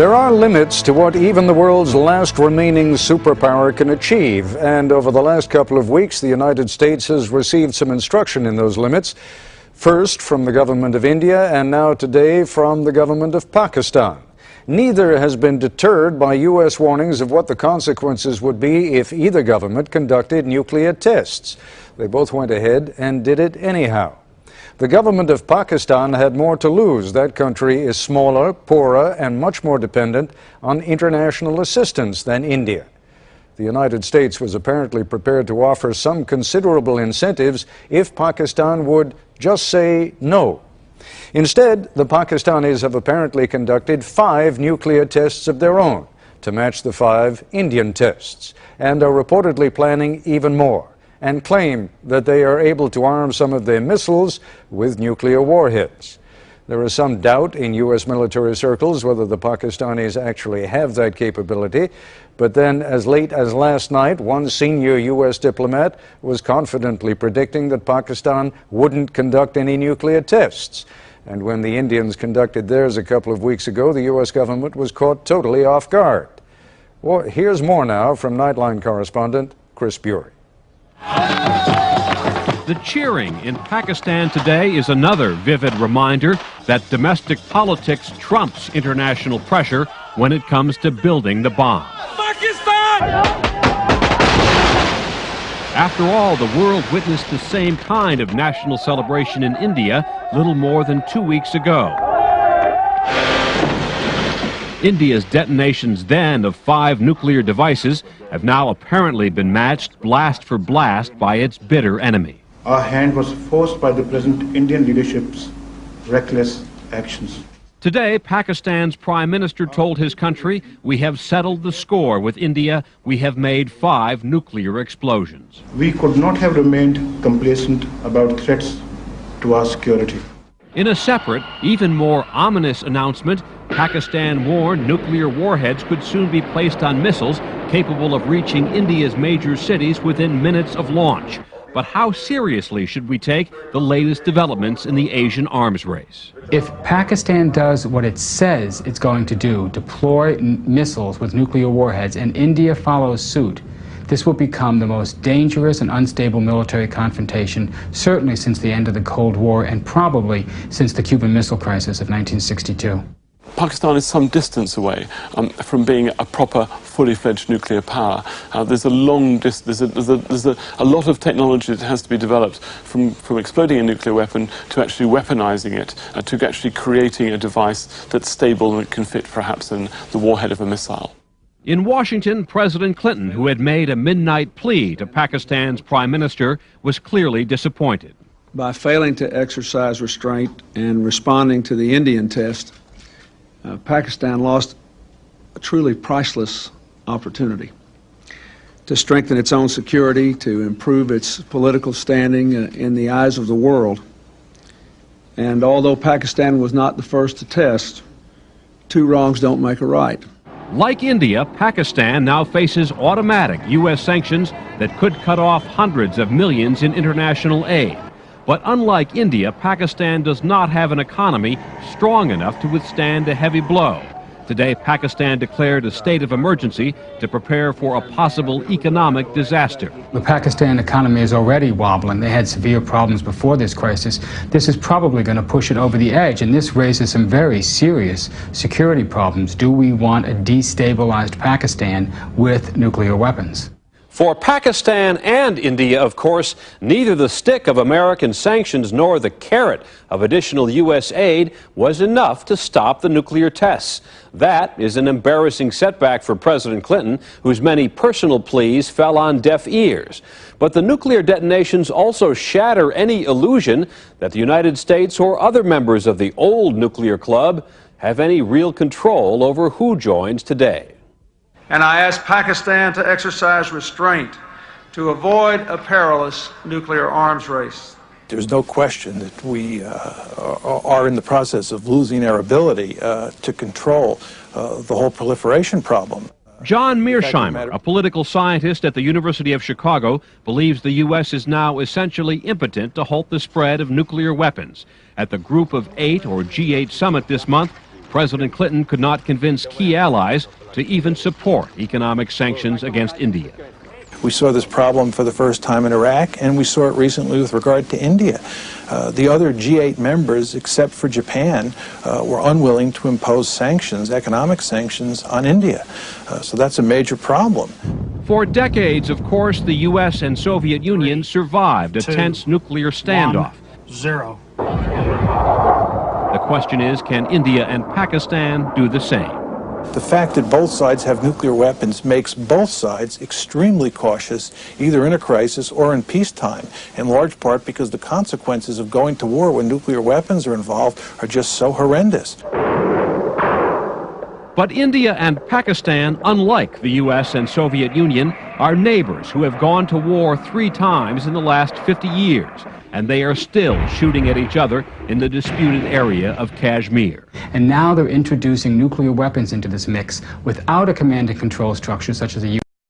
There are limits to what even the world's last remaining superpower can achieve, and over the last couple of weeks, the United States has received some instruction in those limits. First from the government of India, and now today from the government of Pakistan. Neither has been deterred by U.S. warnings of what the consequences would be if either government conducted nuclear tests. They both went ahead and did it anyhow. The government of Pakistan had more to lose. That country is smaller, poorer, and much more dependent on international assistance than India. The United States was apparently prepared to offer some considerable incentives if Pakistan would just say no. Instead, the Pakistanis have apparently conducted 5 nuclear tests of their own to match the 5 Indian tests, and are reportedly planning even more, and claim that they are able to arm some of their missiles with nuclear warheads. There is some doubt in U.S. military circles whether the Pakistanis actually have that capability, but then as late as last night, one senior U.S. diplomat was confidently predicting that Pakistan wouldn't conduct any nuclear tests. And when the Indians conducted theirs a couple of weeks ago, the U.S. government was caught totally off guard. Well, here's more now from Nightline correspondent Chris Bury. The cheering in Pakistan today is another vivid reminder that domestic politics trumps international pressure when it comes to building the bomb. Pakistan! After all, the world witnessed the same kind of national celebration in India little more than 2 weeks ago. India's detonations then of 5 nuclear devices have now apparently been matched blast for blast by its bitter enemy. Our hand was forced by the present Indian leadership's reckless actions. Today, Pakistan's prime minister told his country, "We have settled the score with India. We have made 5 nuclear explosions." We could not have remained complacent about threats to our security. In a separate, even more ominous announcement, Pakistan warned nuclear warheads could soon be placed on missiles capable of reaching India's major cities within minutes of launch. But how seriously should we take the latest developments in the Asian arms race? If Pakistan does what it says it's going to do, deploy missiles with nuclear warheads, and India follows suit, this will become the most dangerous and unstable military confrontation, certainly since the end of the Cold War and probably since the Cuban Missile Crisis of 1962. Pakistan is some distance away from being a proper, fully-fledged nuclear power. There's a lot of technology that has to be developed from exploding a nuclear weapon to actually weaponizing it, to actually creating a device that's stable and can fit perhaps in the warhead of a missile. In Washington, President Clinton, who had made a midnight plea to Pakistan's prime minister, was clearly disappointed. By failing to exercise restraint and responding to the Indian test, Pakistan lost a truly priceless opportunity to strengthen its own security, to improve its political standing in the eyes of the world. And although Pakistan was not the first to test, 2 wrongs don't make a right. Like India, Pakistan now faces automatic U.S. sanctions that could cut off hundreds of millions in international aid. But unlike India, Pakistan does not have an economy strong enough to withstand a heavy blow. Today, Pakistan declared a state of emergency to prepare for a possible economic disaster. The Pakistan economy is already wobbling. They had severe problems before this crisis. This is probably going to push it over the edge, and this raises some very serious security problems. Do we want a destabilized Pakistan with nuclear weapons? For Pakistan and India, of course, neither the stick of American sanctions nor the carrot of additional U.S. aid was enough to stop the nuclear tests. That is an embarrassing setback for President Clinton, whose many personal pleas fell on deaf ears. But the nuclear detonations also shatter any illusion that the United States or other members of the old nuclear club have any real control over who joins today. And I ask Pakistan to exercise restraint to avoid a perilous nuclear arms race. There's no question that we are in the process of losing our ability to control the whole proliferation problem. John Mearsheimer, a political scientist at the University of Chicago, believes the U.S. is now essentially impotent to halt the spread of nuclear weapons. At the Group of 8, or G8 summit this month, President Clinton could not convince key allies to even support economic sanctions against India. We saw this problem for the first time in Iraq, and we saw it recently with regard to India. The other G8 members, except for Japan, were unwilling to impose sanctions, economic sanctions, on India. So that's a major problem. For decades, of course, the U.S. and Soviet Union survived a tense nuclear standoff. 1-0. The question is, can India and Pakistan do the same? The fact that both sides have nuclear weapons makes both sides extremely cautious, either in a crisis or in peacetime, in large part because the consequences of going to war when nuclear weapons are involved are just so horrendous. But India and Pakistan, unlike the U.S. and Soviet Union, are neighbors who have gone to war 3 times in the last 50 years, and they are still shooting at each other in the disputed area of Kashmir. And now they're introducing nuclear weapons into this mix without a command and control structure such as the